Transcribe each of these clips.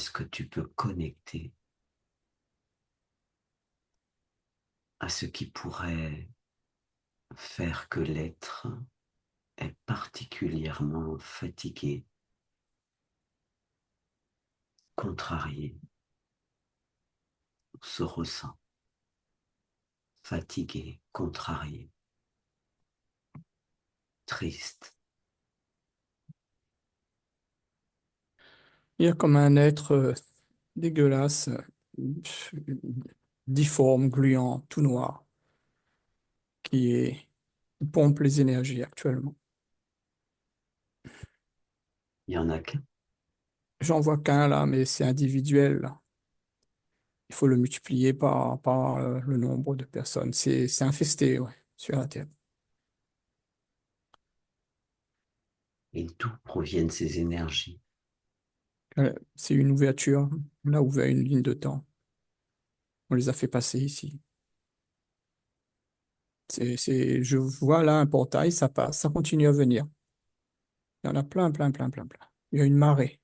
Est-ce que tu peux connecter à ce qui pourrait faire que l'être est particulièrement fatigué, contrarié, se ressent fatigué, contrarié, triste. Il y a comme un être dégueulasse, difforme, gluant, tout noir, qui pompe les énergies actuellement. Il y en a qu'un. J'en vois qu'un là, mais c'est individuel, là. Il faut le multiplier par le nombre de personnes. C'est infesté, ouais, sur la Terre. Et d'où proviennent ces énergies? C'est une ouverture. On a ouvert une ligne de temps. On les a fait passer ici. Je vois là un portail, ça passe, ça continue à venir. Il y en a plein, plein, plein, plein, plein. Il y a une marée.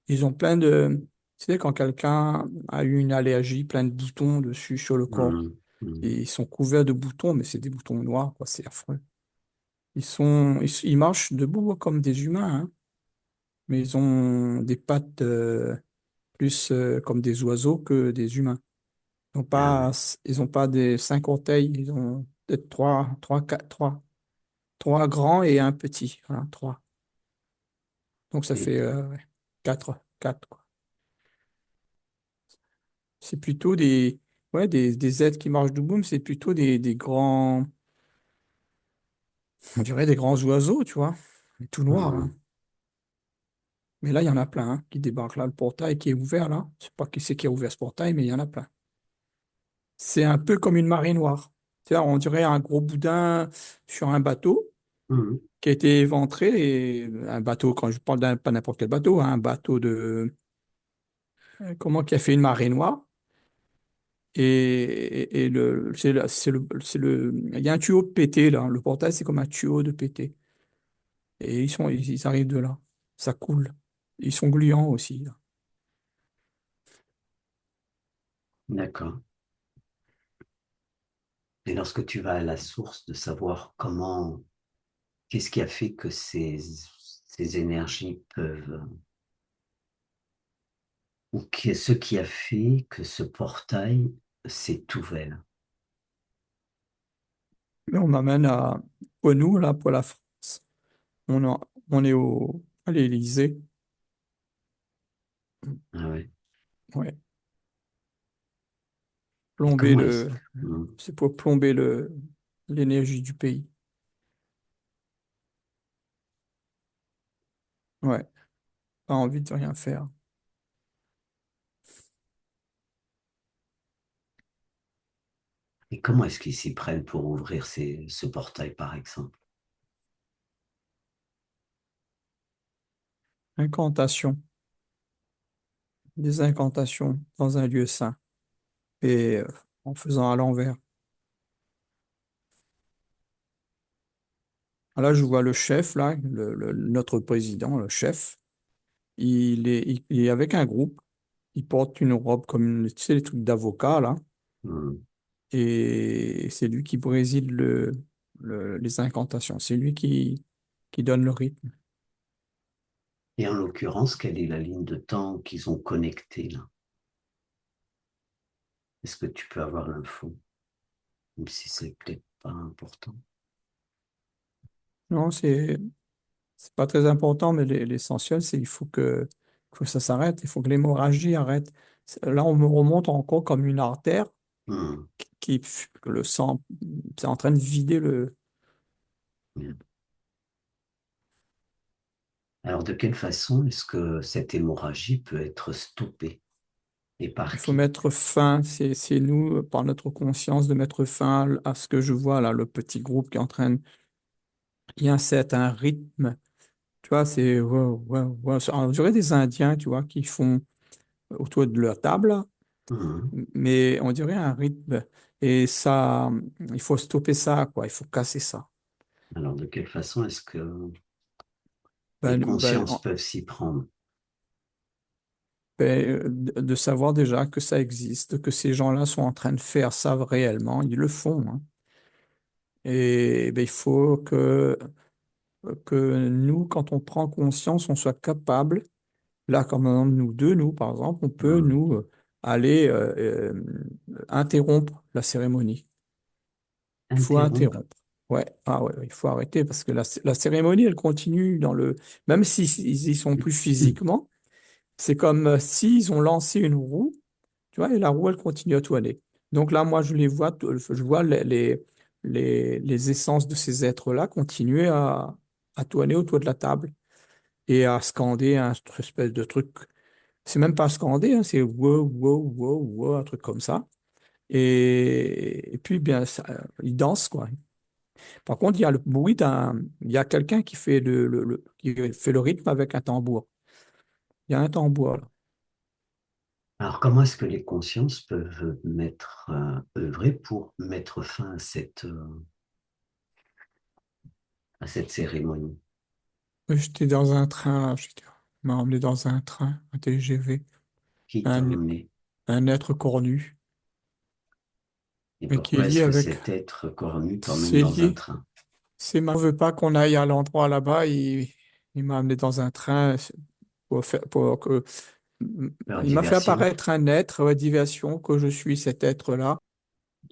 Ils ont plein de... Tu sais, quand quelqu'un a eu une allergie, plein de boutons dessus sur le corps, Hum, et hum, ils sont couverts de boutons, mais c'est des boutons noirs, quoi, c'est affreux. Ils marchent debout comme des humains, hein, mais ils ont des pattes plus comme des oiseaux que des humains. ah ouais. Ils ont pas des cinq orteils, ils ont peut-être trois grands et un petit, voilà, trois. Donc ça Et, fait ouais, quatre, quoi. C'est plutôt ouais, des êtres qui marchent debout, mais c'est plutôt des grands, on dirait des grands oiseaux, tu vois, mais tout noir, hein. hum, Mais là, il y en a plein hein, qui débarquent là, le portail qui est ouvert là. Je sais pas qui c'est qui a ouvert ce portail, mais il y en a plein. C'est un peu comme une marée noire. Tu vois, on dirait un gros boudin sur un bateau hum, qui a été éventré. Et un bateau, quand je parle d'un, pas n'importe quel bateau, hein, un bateau comment, qui a fait une marée noire. Et il y a un tuyau pété là. Le portail, c'est comme un tuyau de pété. Et ils arrivent de là. Ça coule. Ils sont gluants aussi, là. d'accord. Et lorsque tu vas à la source de savoir comment, qu'est-ce qui a fait que ces énergies peuvent, ce qui a fait que ce portail s'est ouvert. Mais on m'amène pour nous, là, pour la France. On est à l'Élysée. Ah ouais. Ouais. Et Plomber comment est-ce? le, Hmm. c'est pour plomber l'énergie du pays. Ouais. Pas envie de rien faire. Et comment est-ce qu'ils s'y prennent pour ouvrir ce portail, par exemple? Incantation. Des incantations dans un lieu saint. Et en faisant à l'envers. Là, je vois le chef, là, notre président, le chef. Il est avec un groupe. Il porte une robe comme, tu sais, les trucs d'avocat, là. Hmm. Et c'est lui qui préside les incantations. C'est lui qui donne le rythme. Et en l'occurrence, quelle est la ligne de temps qu'ils ont connectée là? Est-ce que tu peux avoir l'info, même si c'est peut-être pas important? Non, c'est pas très important, mais l'essentiel, c'est que ça s'arrête. Il faut que l'hémorragie arrête. Là, on me remonte encore comme une artère Hmm. que le sang, c'est en train de vider Bien. Alors, de quelle façon est-ce que cette hémorragie peut être stoppée et il par faut qui? mettre fin. C'est nous, par notre conscience, de mettre fin à ce que je vois là, le petit groupe qui est en train de. Il y a un certain rythme. Tu vois, c'est ouais, ouais, ouais, on dirait des Indiens, tu vois, qui font autour de leur table, là, Hmm. mais on dirait un rythme. Et ça, il faut stopper ça, quoi. Il faut casser ça. Alors, de quelle façon est-ce que les Ben, consciences peuvent s'y prendre? de savoir déjà que ça existe, que ces gens-là sont en train de faire ça réellement, ils le font, hein. Et ben, il faut que nous, quand on prend conscience, on soit capable, là, comme par exemple, nous deux, nous, par exemple, on peut, Hmm. nous, aller interrompre la cérémonie. Il faut Interrompre. interrompre. Ouais, ah ouais, il faut arrêter parce que la cérémonie, elle continue dans le... Même s'ils y sont plus physiquement, c'est comme s'ils ont lancé une roue, tu vois, et la roue, elle continue à tourner. Donc là, moi, je les vois, je vois les essences de ces êtres-là continuer à tourner autour de la table et à scander un espèce de truc. C'est même pas scander, hein, c'est wow, wow, wow, wow, un truc comme ça. Et puis, bien, ils dansent, quoi. Par contre, il y a le bruit il y a quelqu'un qui fait qui fait le rythme avec un tambour. Il y a un tambour, là. Alors, comment est-ce que les consciences peuvent œuvrer pour mettre fin à cette cérémonie? J'étais dans un train, on m'a emmené dans un train, un TGV, Qui t'a un, emmené? un être cornu, Et mais qui est pourquoi lié est-ce que avec, cet être cornu t'emmène c'est dans un lié, train? on veut pas qu'on aille à l'endroit là-bas, il m'a amené dans un train pour que, Leur il m'a fait diversion? apparaître un être, diversion, que je suis cet être-là.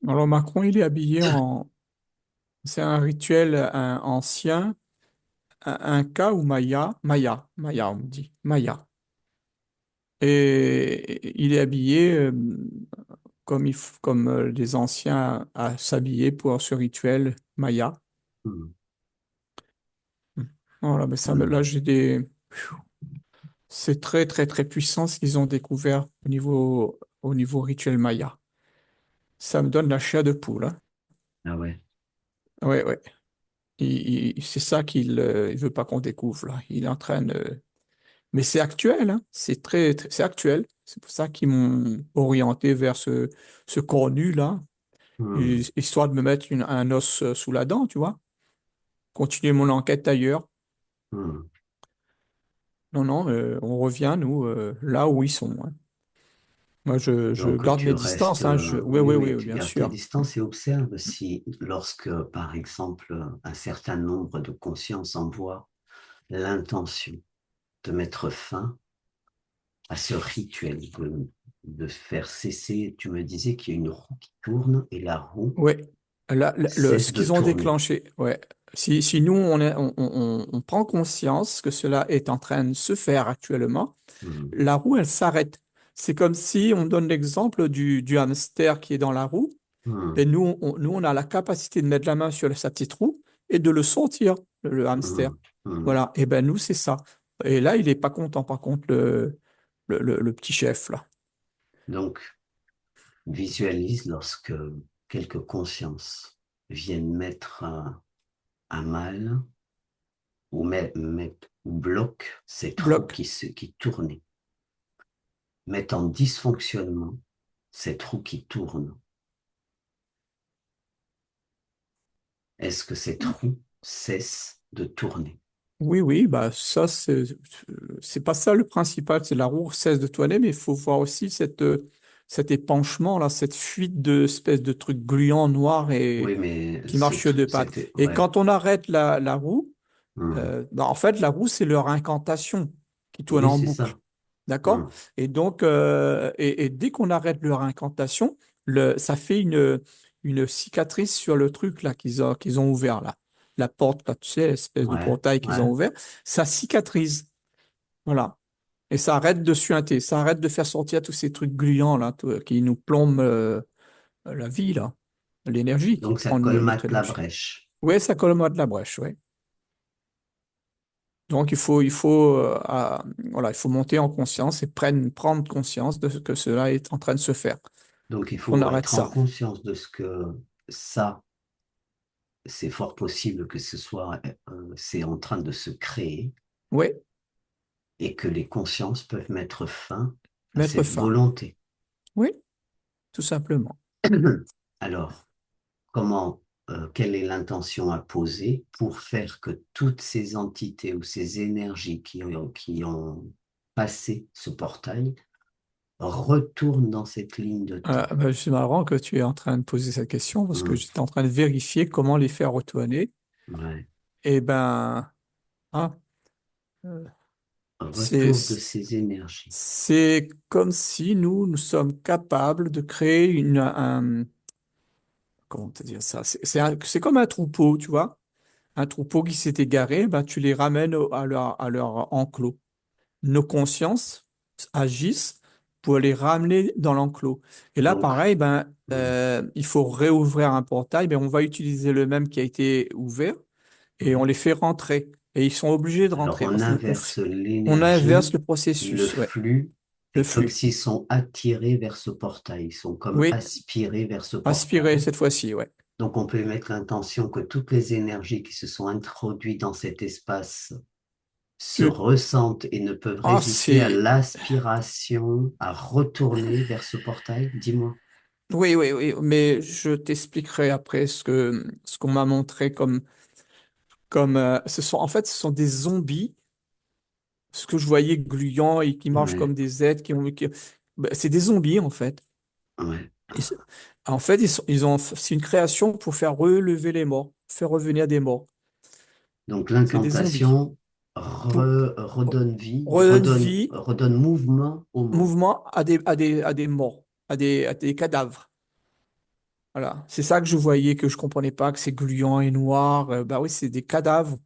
Alors Macron, il est habillé c'est un rituel ancien, un cas ou Maya, on me dit, Maya. Et il est habillé comme les anciens à s'habiller pour ce rituel Maya. Hmm. Voilà, mais là, Hmm. j'ai des... C'est très, très, très puissant ce qu'ils ont découvert au niveau rituel Maya. Ça me donne la chair de poule, hein. Ah ouais. Ouais, ouais. C'est ça il veut pas qu'on découvre, là. Il est en train de... Mais c'est actuel, hein. C'est c'est actuel. C'est pour ça qu'ils m'ont orienté vers ce contenu-là, Hmm. histoire de me mettre un os sous la dent, tu vois. Continuer mon enquête ailleurs. Hmm. Non, non, on revient, nous, là où ils sont, hein. Moi, je Donc garde tu mes restes, distances, hein. Oui, oui, oui, oui, oui, tu bien gardes tes sûr. distances et observe si, lorsque, par exemple, un certain nombre de consciences envoient l'intention de mettre fin à ce rituel, de faire cesser, tu me disais qu'il y a une roue qui tourne et la roue Oui. Ce cesse de qu'ils ont tourner. déclenché, ouais. Si nous, on prend conscience que cela est en train de se faire actuellement, Hmm. la roue, elle s'arrête. C'est comme si on donne l'exemple du hamster qui est dans la roue. Hmm. Et nous, on a la capacité de mettre la main sur sa petite roue et de le sentir, le hamster. Hmm. Hmm. Voilà. Et ben nous, c'est ça. Et là, il n'est pas content, par contre, le petit chef, là. Donc, visualise lorsque quelques consciences viennent mettre à mal ou bloquent cette roue Bloc. qui tournait, mettent en dysfonctionnement cette roue qui tourne. Est-ce que cette roue cesse de tourner? Oui, oui, bah ça, c'est pas ça le principal. C'est la roue cesse de tourner, mais il faut voir aussi cet épanchement, là, cette fuite de espèce de truc gluant, noir et Oui, mais qui marche sur deux pattes. c'était, Et ouais. quand on arrête la roue, Hmm. bah, en fait, la roue, c'est leur incantation qui tourne Oui, en c'est boucle. ça. D'accord? Hmm. Et donc, et dès qu'on arrête leur incantation, ça fait une cicatrice sur le truc là qu'ils ont ouvert là. La porte, là, tu sais, l'espèce de Ouais, portail qu'ils ouais. ont ouvert, ça cicatrise. Voilà. Et ça arrête de suinter, ça arrête de faire sortir tous ces trucs gluants là, qui nous plombent la vie là, l'énergie, qui Donc ça prend notre colmate la énergie. brèche. Oui, ça colmate la brèche, oui. Donc, voilà, il faut monter en conscience et prendre conscience de ce que cela est en train de se faire. Donc il On faut arrête être en ça. conscience de ce que ça, c'est fort possible que c'est en train de se créer Oui, et que les consciences peuvent mettre fin à mettre cette fin. volonté. Oui, tout simplement. Alors, quelle est l'intention à poser pour faire que toutes ces entités ou ces énergies qui ont passé ce portail retourne dans cette ligne de temps. Ben, c'est marrant que tu es en train de poser cette question parce que Hmm. j'étais en train de vérifier comment les faire retourner. Ouais. Et ben, hein, euh, c'est, Retour de ces énergies. c'est comme si nous sommes capables de créer comment te dire ça? C'est comme un troupeau, tu vois? Un troupeau qui s'est égaré, ben, tu les ramènes à leur enclos. Nos consciences agissent pour les ramener dans l'enclos. Et là, Donc, pareil, ben, hmm, il faut réouvrir un portail. Ben, on va utiliser le même qui a été ouvert et on ouais. les fait rentrer. Et ils sont obligés de Alors, rentrer. on inverse On inverse l'énergie, le le processus, ouais, flux, le et comme flux. s'ils sont attirés vers ce portail, ils sont comme Oui, aspirés vers ce inspirer portail. cette fois-ci, ouais. Donc, on peut mettre l'intention que toutes les énergies qui se sont introduites dans cet espace se Euh, ressentent et ne peuvent Ah, résister à c'est... l'aspiration, à retourner vers ce portail. Dis-moi. Oui, oui, oui, mais je t'expliquerai après ce qu'on m'a montré en fait, ce sont des zombies, ce que je voyais gluants et qui marchent Ouais, comme des êtres, ben, c'est des zombies, en fait. ouais. Ils se- En fait, c'est une création pour faire relever les morts, faire revenir des morts. Donc, C'est des zombies. l'incantation Pour, redonne vie, redonne vie, redonne mouvement aux morts. mouvement à des morts, à des cadavres. Voilà, c'est ça que je voyais, que je comprenais pas, que c'est gluant et noir. Bah oui, c'est des cadavres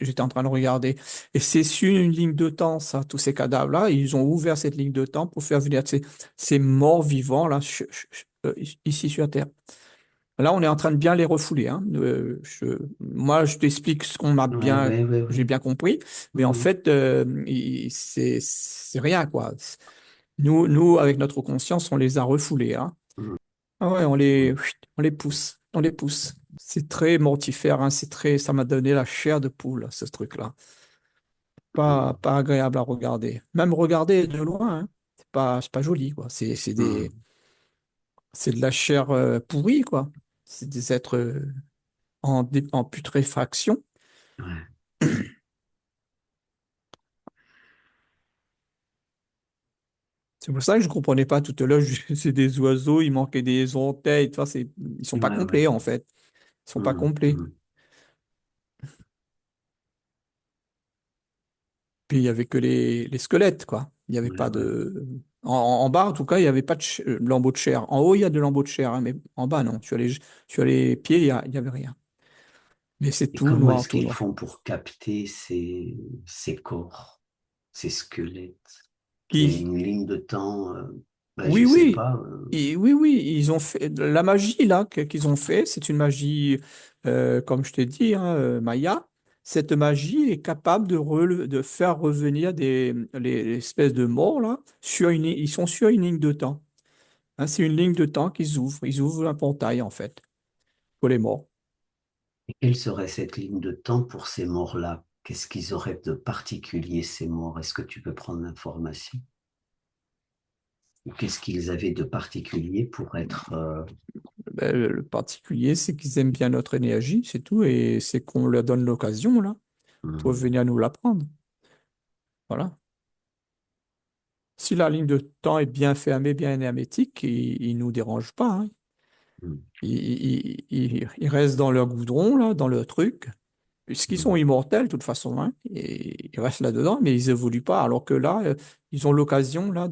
j'étais en train de regarder. Et c'est sur une ligne de temps, ça, tous ces cadavres-là. Ils ont ouvert cette ligne de temps pour faire venir ces morts vivants, là, ici sur Terre. Là, on est en train de bien les refouler, hein. Moi, je t'explique ce Ouais, ouais, ouais, j'ai ouais. bien compris. Mais en Mhm, fait, c'est rien, quoi. Nous, avec notre conscience, on les a refoulés, hein. mhm, Ah ouais, on les pousse, on les pousse. C'est très mortifère, hein, ça m'a donné la chair de poule, ce truc-là. mhm, Pas agréable à regarder. Même regarder de loin, hein, c'est pas joli, quoi. mhm. C'est de la chair pourrie, quoi. C'est des êtres en putréfaction. Ouais. C'est pour ça que je comprenais pas tout à l'heure. C'est des oiseaux, il manquait des orteils. Tu vois, ils sont pas Ouais, ouais. complets, en fait. Ils sont pas Mhm, complets. mhm. Puis il y avait que les squelettes, quoi. Il n'y avait Ouais, pas ouais. en bas, en tout cas, il n'y avait pas de lambeaux de chair. En haut, il y a de lambeaux de chair, hein, mais en bas, non. Sur les pieds, il y avait rien. Mais c'est Et tout comment noir, est-ce tout qu'ils noir. font pour capter ces corps, ces squelettes? Il y a Qui, une ligne de temps, ben, je oui, sais oui, pas. oui, oui, ils ont fait la magie là qu'ils ont fait. C'est une magie, comme je t'ai dit, hein, Maya. Cette magie est capable de faire revenir les espèces de morts là ils sont sur une ligne de temps. Hein, c'est une ligne de temps qu'ils ouvrent. Ils ouvrent un portail, en fait, pour les morts. Et quelle serait cette ligne de temps pour ces morts-là? Qu'est-ce qu'ils auraient de particulier, ces morts? Est-ce que tu peux prendre l'information? Ou qu'est-ce qu'ils avaient de particulier pour être... Ben, le particulier, c'est qu'ils aiment bien notre énergie, c'est tout, et c'est qu'on leur donne l'occasion, là, pour hmm, venir nous l'apprendre. Voilà. Si la ligne de temps est bien fermée, bien hermétique, ils ne nous dérangent pas, hein. hmm, Ils restent dans leur goudron, là, dans leur truc, puisqu'ils sont hmm. immortels, de toute façon, hein, et ils restent là-dedans, mais ils évoluent pas, alors que là, ils ont l'occasion, là,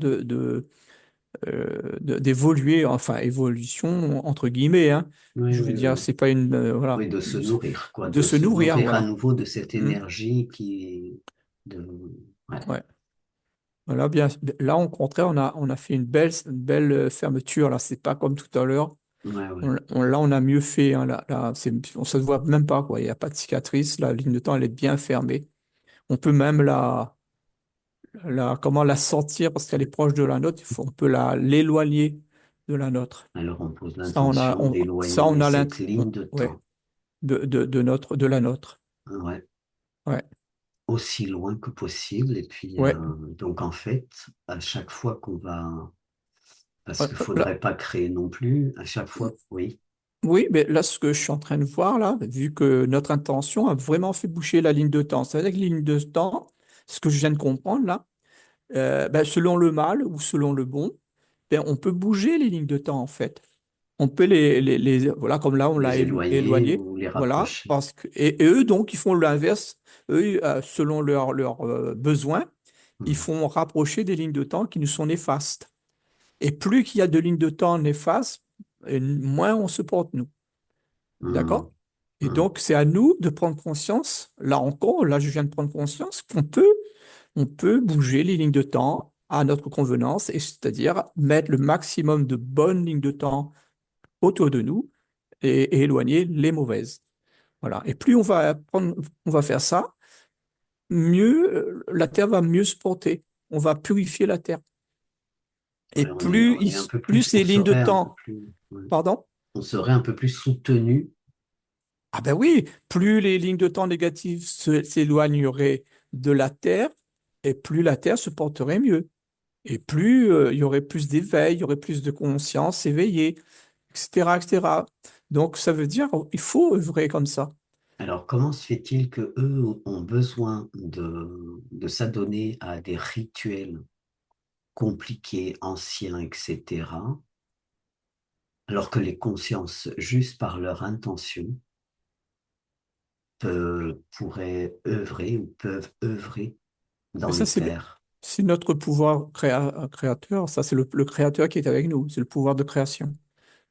d'évoluer, enfin évolution entre guillemets, hein. Oui, Je veux oui, dire, oui. c'est pas une voilà, Oui, de se nourrir, quoi, de de se se nourrir, nourrir à voilà. nouveau de cette Mm. énergie qui est de... Ouais, Ouais. Voilà, bien. Là, au contraire, on a fait une belle fermeture. Là, c'est pas comme tout à l'heure. ouais, ouais. Là, on a mieux fait, hein. Là, on se voit même pas, quoi. Il n'y a pas de cicatrice. La ligne de temps, elle est bien fermée. On peut même comment la sortir parce qu'elle est proche de la nôtre. On peut l'éloigner de la nôtre. Alors on pose l'intention Ça, d'éloigner on a cette ligne de ouais, temps, de la nôtre. ouais, Ouais, aussi loin que possible. Et puis, ouais. donc en fait, à chaque fois qu'on va... Parce Euh, qu'il Là, faudrait pas créer non plus, à chaque fois, oui. oui, mais là, ce que je suis en train de voir, là, vu que notre intention a vraiment fait boucher la ligne de temps, c'est-à-dire que la ligne de temps, ce que je viens de comprendre, là, ben, selon le mal ou selon le bon, ben, on peut bouger les lignes de temps en fait. On peut voilà, comme là, on l'a les éloigner éloigné, ou les voilà, rapprocher. et eux, donc, ils font l'inverse. Eux, selon leurs besoins, ils Hmm. font rapprocher des lignes de temps qui nous sont néfastes. Et plus qu'il y a de lignes de temps néfastes, et moins on se porte, nous. Hmm. D'accord? Et Hmm. donc, c'est à nous de prendre conscience, là encore, là, je viens de prendre conscience on peut bouger les lignes de temps à notre convenance, et c'est-à-dire mettre le maximum de bonnes lignes de temps autour de nous et éloigner les mauvaises. Voilà. Et plus on va faire ça, mieux la Terre va mieux se porter. On va purifier la Terre. Et Ouais, on est un peu plus plus, on ces lignes de serait un peu temps, plus, ouais. pardon? On serait un peu plus soutenu. Ah ben oui, plus les lignes de temps négatives s'éloigneraient de la Terre, et plus la Terre se porterait mieux. Et plus il y aurait plus d'éveil, il y aurait plus de conscience éveillée, etc., etc. Donc ça veut dire il faut œuvrer comme ça. Alors, comment se fait-il que eux ont besoin de s'adonner à des rituels compliqués, anciens, etc., alors que les consciences, juste par leur intention, pourraient œuvrer ou peuvent œuvrer Mais dans ça, les terres? c'est notre pouvoir créateur. Ça, c'est le créateur qui est avec nous. C'est le pouvoir de création.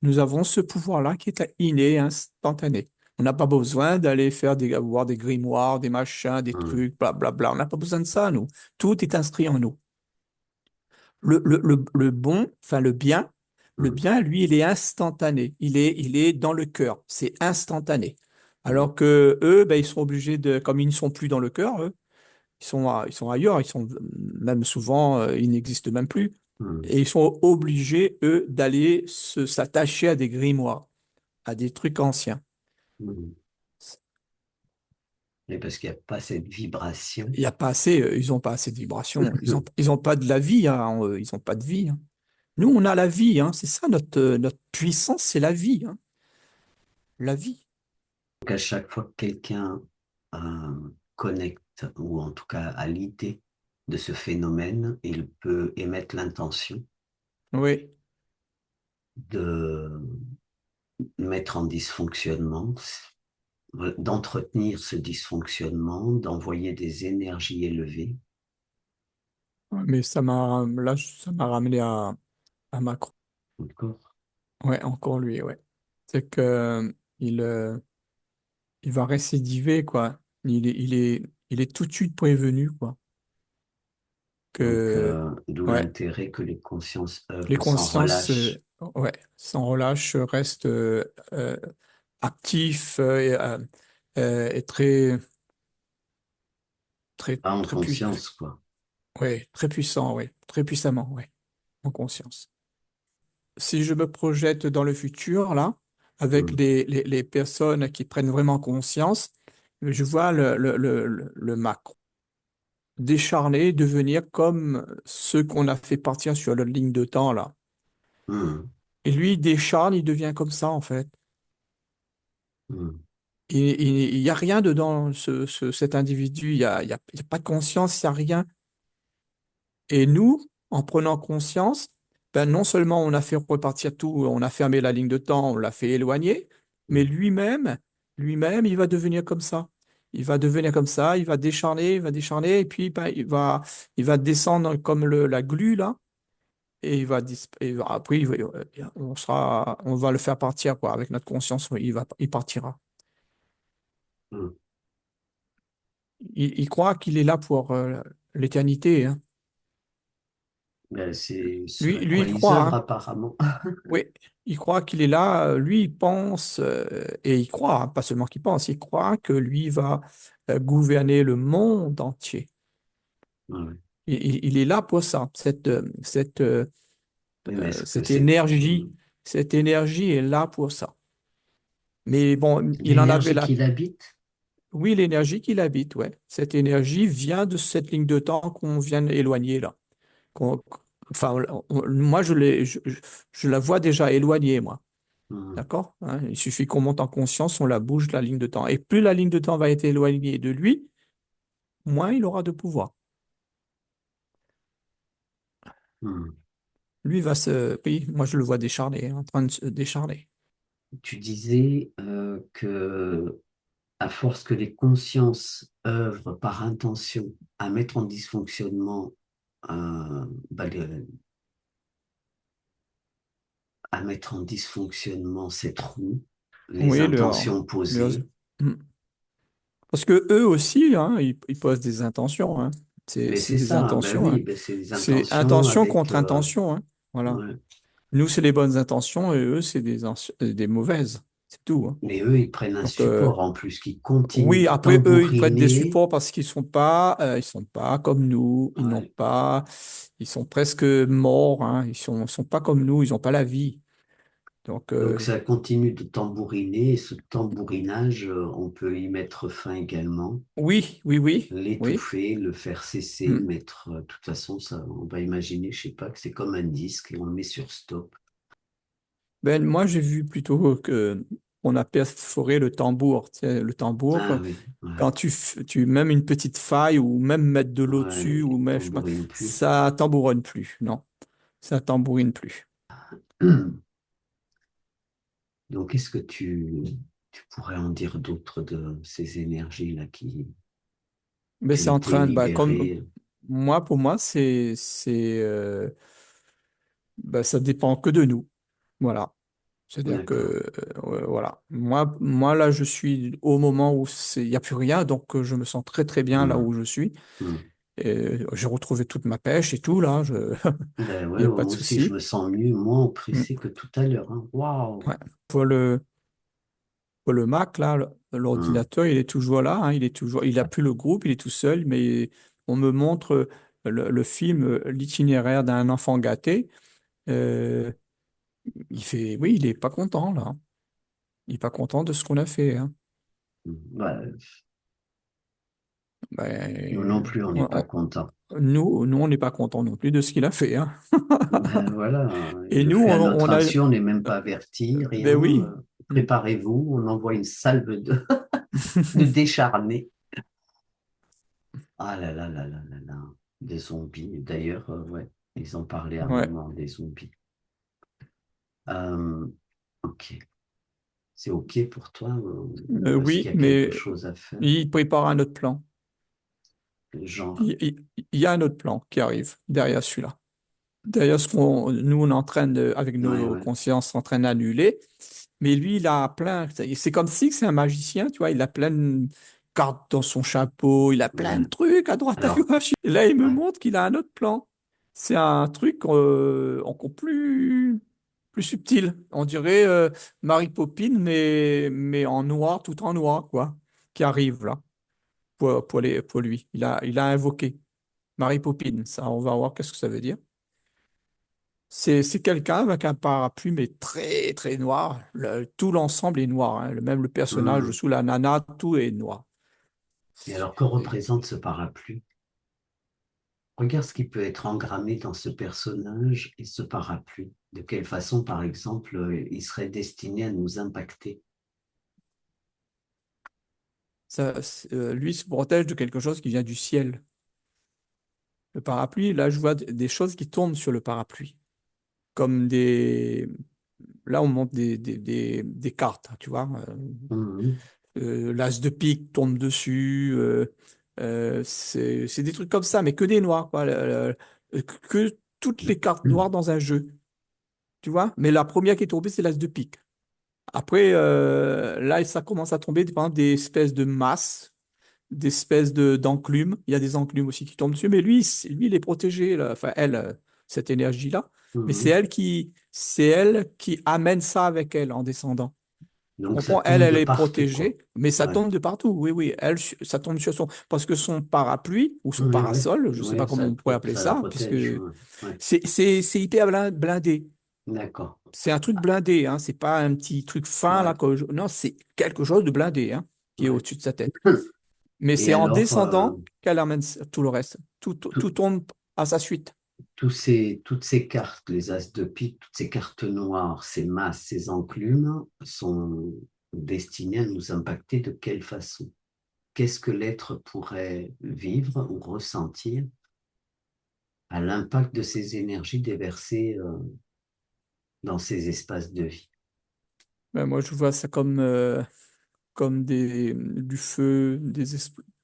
Nous avons ce pouvoir-là qui est inné, instantané. On n'a pas besoin d'aller avoir des grimoires, des machins, des Hmm. trucs, blablabla. On n'a pas besoin de ça, nous. Tout est inscrit en nous. Le bon, enfin le Hmm. bien, lui, il est instantané. Il est dans le cœur. C'est instantané. Hmm. Alors que eux, ben, ils sont obligés de, comme ils ne sont plus dans le cœur, eux, ils sont ailleurs, ils sont même souvent, ils n'existent même plus. Hmm. Et ils sont obligés, eux, d'aller s'attacher à des grimoires, à des trucs anciens. Hmm. Mais parce qu'il n'y a pas cette vibration. Il y a pas assez, ils n'ont pas assez de vibrations. Ils ont pas de la vie, hein, en eux. Ils n'ont pas de vie, hein. Nous, on a la vie, hein. C'est ça notre puissance, c'est la vie, hein. La vie. Donc, à chaque fois que quelqu'un connecte, ou en tout cas a l'idée de ce phénomène, il peut émettre l'intention Oui. de mettre en dysfonctionnement, d'entretenir ce dysfonctionnement, d'envoyer des énergies élevées. Mais ça m'a ramené à Macron. D'accord. Ouais, encore lui, ouais. C'est que il, euh, il va récidiver, quoi. Il est tout de suite prévenu, quoi. Donc, Que, d'où ouais, l'intérêt que les consciences les œuvrent sans consciences, relâche. ouais, sans relâche, restent actifs et Pas en très, pui- conscience, quoi. ouais, très puissants, ouais, très puissamment, ouais, en conscience. Si je me projette dans le futur, là, avec Hmm. les personnes qui prennent vraiment conscience, je vois le Macron décharner, devenir comme ceux qu'on a fait partir sur la ligne de temps, là. Hmm. Et lui, il décharne, il devient comme ça, en fait. Hmm. Il n'y a rien dedans, cet individu, il y a pas de conscience, il n'y a rien. Et nous, en prenant conscience, ben non seulement on a fait repartir tout, on a fermé la ligne de temps, on l'a fait éloigner, mais Hmm. lui-même, il va devenir comme ça. Il va devenir comme ça, il va décharner, et puis ben, il va descendre comme la glu, là, et après, on va le faire partir, quoi, avec notre conscience, il partira. Hmm. Il croit qu'il est là pour l'éternité, hein. Ben, c'est ce à quoi Il ils croit, œuvrent hein. apparemment. Oui, il croit qu'il est là, lui, il pense, et il croit, hein, pas seulement qu'il pense, il croit que lui va gouverner le monde entier. Ouais. Il est là pour ça. Oui, mais est-ce que c'est Cette énergie est là pour ça. Mais bon, il en avait l'énergie la, qui l'habite? oui, l'énergie qui l'habite, ouais. Cette énergie vient de cette ligne de temps qu'on vient d'éloigner là. Qu'on- enfin, moi, je la vois déjà éloignée, moi. Hmm. D'accord? Hein, il suffit qu'on monte en conscience, on la bouge, la ligne de temps. Et plus la ligne de temps va être éloignée de lui, moins il aura de pouvoir. Hmm. Lui va oui, moi je le vois décharner, en train de se décharner. Tu disais que à force que les consciences œuvrent par intention à mettre en dysfonctionnement, bah, à mettre en dysfonctionnement ces trous, les Oui, intentions leurs- posées, Hmm. Parce que eux aussi, hein, ils posent des intentions, hein. mais C'est c'est des ça, ben intentions, oui, hein. ben c'est des C'est intentions intention avec, contre intention, hein. Voilà. ouais. Nous, c'est les bonnes intentions et eux, c'est des mauvaises. C'est tout, hein. Mais eux, ils prennent un Donc, support en plus qui continue oui, de après, eux, ils prêtent des tambouriner. supports parce ils sont pas comme nous. Ouais. Ils sont presque morts, hein. Ils sont pas comme nous. Ils n'ont pas la vie. Donc, Donc ça continue de tambouriner, et ce tambourinage, on peut y mettre fin également, oui, oui, oui, oui. l'étouffer, le faire cesser, Hmm. mettre, de toute façon, ça, on va imaginer, je sais pas, que c'est comme un disque et on le met sur stop. Ben, moi, j'ai vu plutôt que on a perforé le tambour. Tu sais, le tambour, Ah oui, ouais, quand tu même une petite faille ou même mettre de l'eau ouais, dessus ou il même, je sais pas, tambourine plus. ça tambourine plus. Non, ça tambourine plus. Donc, qu'est-ce que tu pourrais en dire d'autre de ces énergies-là Mais qui ont c'est en été train, bah, comme libérées? moi, pour moi, bah, ça dépend que de nous. Voilà. C'est-à-dire que, D'accord. voilà. Moi, là, je suis au moment où il n'y a plus rien, donc je me sens très, très bien là où Hum, je suis. hum. Et j'ai retrouvé toute ma pêche et tout, là. Ben Il ouais, n'y a pas de moi aussi, je souci. me sens mieux, moins Mm. oppressé que tout à l'heure, hein. Waouh! Ouais. Pour le, pour le Mac, là, Hum, l'ordinateur, il est toujours là, hein, il a plus le groupe, il est tout seul, mais on me montre le film, l'itinéraire d'un enfant gâté. Euh, oui, il est pas content, là. Il est pas content de ce qu'on a fait, hein. ouais, nous non Ben, plus, on n'est pas contents. nous, on n'est pas content non plus de ce qu'il a fait, hein. Ben voilà, il Et le nous, fait à notre on a, insu, on n'est même pas averti, ben rien. oui. Mm. Préparez-vous, on envoie une salve de décharnés. Ah là là là là là là, des zombies. D'ailleurs, ouais, ils en parlaient à un Ouais. moment des zombies. Euh, ok, c'est ok pour toi ou est-ce qu'il Oui, y a quelque mais chose à faire? il prépare un autre plan. Genre, Il y a un autre plan qui arrive derrière celui-là. Derrière ce qu'on nous on est en train de, avec ouais, nos ouais, consciences, en train d'annuler. Mais lui, il a plein. C'est comme si c'est un magicien, tu vois. Il a plein de cartes dans son chapeau. Il a plein ouais. de trucs à droite, à Alors, gauche. Et là, il me ouais, montre qu'il a un autre plan. C'est un truc encore plus subtil. On dirait Mary Poppins, mais en noir, tout en noir, quoi, qui arrive là pour lui. Il a invoqué Mary Poppins. Ça, on va voir qu'est-ce que ça veut dire. C'est quelqu'un avec un parapluie, mais très, très noir. Tout l'ensemble est noir, hein. Même le personnage hmm. sous la nana, tout est noir. Et alors, que Et représente ce parapluie? Regarde ce qui peut être engrammé dans ce personnage et ce parapluie. De quelle façon, par exemple, il serait destiné à nous impacter? lui se protège de quelque chose qui vient du ciel. Le parapluie, là, je vois des choses qui tombent sur le parapluie. Comme des... Là, on monte des cartes, tu vois. Mhm, L'as de pique tombe dessus. C'est des trucs comme ça, mais que des noirs, quoi. Que toutes les cartes noires dans un jeu, tu vois. Mais la première qui est tombée, c'est l'as de pique. Après, là, ça commence à tomber, par exemple, des espèces de masses, des espèces d'enclumes. Il y a des enclumes aussi qui tombent dessus, mais lui, il est protégé, là. Enfin, elle, cette énergie-là. Mais mhm. c'est elle qui amène ça avec elle en descendant. Tu Donc ça comprends? tombe Elle de est partout, quoi. protégée, mais ça Ouais. tombe de partout. Oui, oui. Ça tombe sur son. Parce que son parapluie, ou son Oui, oui. parasol, je ne sais pas Oui, comment on pourrait appeler ça la ça, puisque protège. Ouais. Ouais. c'est hyper blindé. D'accord. C'est un truc blindé, hein. C'est pas un petit truc fin, là. Ouais. Non, c'est quelque chose de blindé, hein, qui est Ouais. au-dessus de sa tête. Mais Et c'est en alors, descendant qu'elle amène tout le reste. Tout tout- tombe à sa suite. toutes ces cartes, les as de pique, toutes ces cartes noires, ces masses, ces enclumes, sont destinées à nous impacter de quelle façon? Qu'est-ce que l'être pourrait vivre ou ressentir à l'impact de ces énergies déversées dans ces espaces de vie. Ben, moi, je vois ça comme du feu,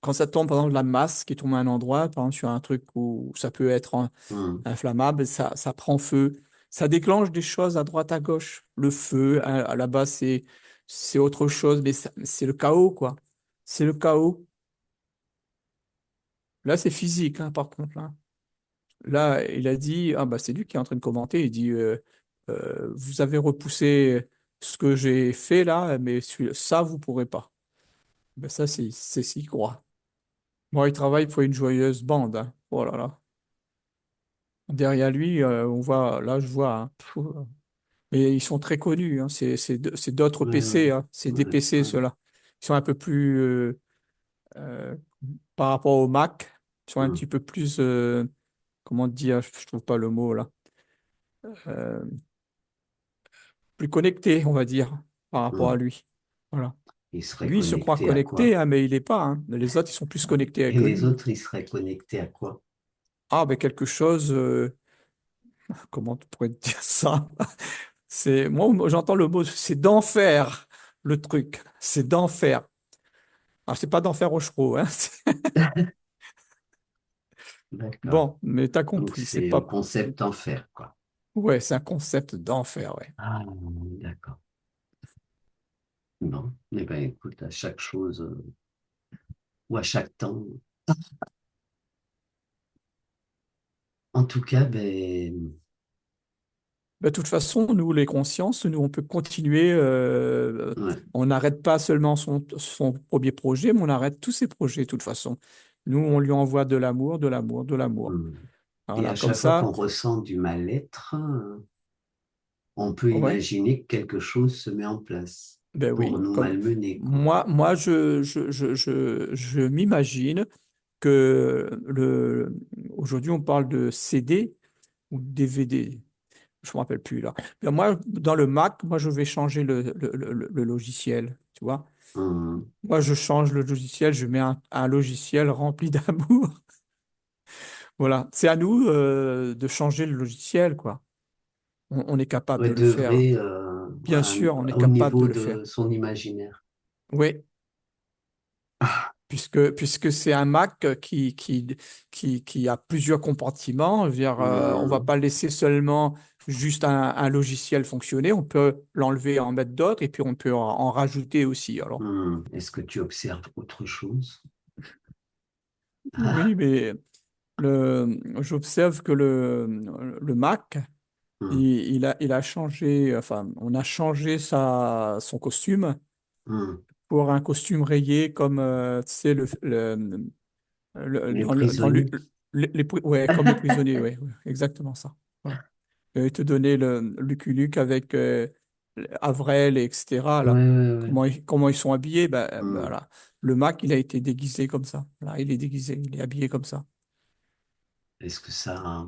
quand ça tombe, par exemple, la masse qui tombe à un endroit, par exemple, sur un truc où ça peut être Hum, inflammable, ça prend feu. Ça déclenche des choses à droite, à gauche. Le feu, là-bas, c'est autre chose, mais c'est le chaos, quoi. C'est le chaos. Là, c'est physique, hein, par contre. Là, il a dit, ah bah c'est lui qui est en train de commenter, il dit, vous avez repoussé ce que j'ai fait là, mais ça, vous pourrez pas. Ben ça, c'est s'y croit. Moi, il travaille pour une joyeuse bande, hein. Oh là là. Derrière lui, on voit, là, je vois, hein, mais ils sont très connus, hein. C'est d'autres ouais, ouais, PC, hein. C'est des ouais, PC, ouais. ceux-là. Ils sont un peu plus, euh, par rapport au Mac, ils sont un petit Hum, peu plus, comment dire, je trouve pas le mot là. Euh, Plus connecté, on va dire, par rapport à hum. lui. Voilà. Il serait Lui, il se croit connecté à connecté, quoi? hein, mais il n'est pas, hein. Les autres, ils sont plus connectés Et que les lui. autres, ils seraient connectés à quoi? Ah, ben quelque chose, comment tu pourrais te dire ça? Moi, j'entends le mot, c'est d'enfer, le truc. C'est d'enfer. Alors, c'est pas d'enfer Rochereau, hein. D'accord. Bon, mais t'as Donc, compris, c'est c'est le pas. concept enfer, quoi. Ouais, c'est un concept d'enfer, ouais. Ah, d'accord. Bon, eh ben, écoute, à chaque chose ou à chaque temps. En tout cas, ben, De toute façon, nous, les consciences, nous, on peut continuer. ouais. On n'arrête pas seulement son premier projet, mais on arrête tous ses projets, de toute façon. Nous, on lui envoie de l'amour, de l'amour, de l'amour. Hum. Et Voilà, à comme chaque fois qu'on ça, ressent du mal-être, on peut ouais, imaginer que quelque chose se met en place ben pour oui. nous Comme malmener, quoi. moi, je m'imagine que aujourd'hui, on parle de CD ou DVD. Je me rappelle plus là. Ben moi, dans le Mac, moi, je vais changer le logiciel, tu vois. Hum, Moi, je change le logiciel, je mets un logiciel rempli d'amour. Voilà, c'est à nous de changer le logiciel, quoi. On est capable ouais, de le faire. d'œuvrer Bien sûr, on est au capable de niveau le faire. de son imaginaire. Oui, puisque c'est un Mac qui a plusieurs compartiments. Je veux dire, on va Hum, pas laisser seulement juste un logiciel fonctionner. On peut l'enlever, en mettre d'autres, et puis on peut en rajouter aussi. Alors, Est-ce que tu observes autre chose? Ah, oui, mais j'observe que le Mac, il, hum, il a changé, enfin, on a changé son costume hum. pour un costume rayé comme, tu sais, Les prisonniers. ouais, comme les prisonniers, ouais, ouais, exactement ça. Voilà. Et te donner le Lucky Luke avec Avril, et etc. Ouais, Là. ouais, ouais. Comment ils sont habillés, ben, Hum. voilà. Le Mac, il a été déguisé comme ça. Là, il est déguisé, il est habillé comme ça. Est-ce que ça,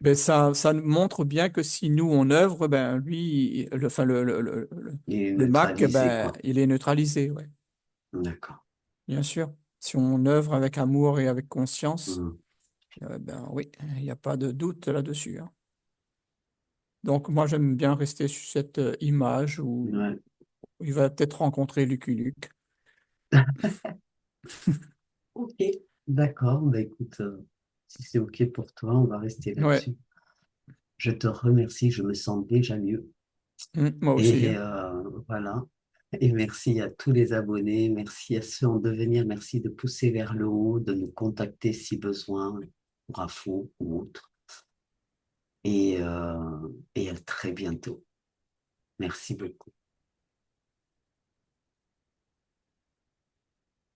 Ben ça nous montre bien que si nous on œuvre, ben lui, enfin il est le Mac, neutralisé, ben quoi? il est neutralisé, ouais, D'accord. bien sûr. Si on œuvre avec amour et avec conscience, Hum. ben oui, il n'y a pas de doute là-dessus, hein. Donc moi j'aime bien rester sur cette image où Ouais. il va peut-être rencontrer Lucky Luke. Ok, d'accord. Bah, écoute, si c'est ok pour toi, on va rester Ouais. là-dessus. Je te remercie, je me sens déjà mieux. Moi aussi, Et hein. voilà. Et merci à tous les abonnés, merci à ceux en devenir, merci de pousser vers le haut, de nous contacter si besoin, pour info ou autre. Et, et à très bientôt. Merci beaucoup.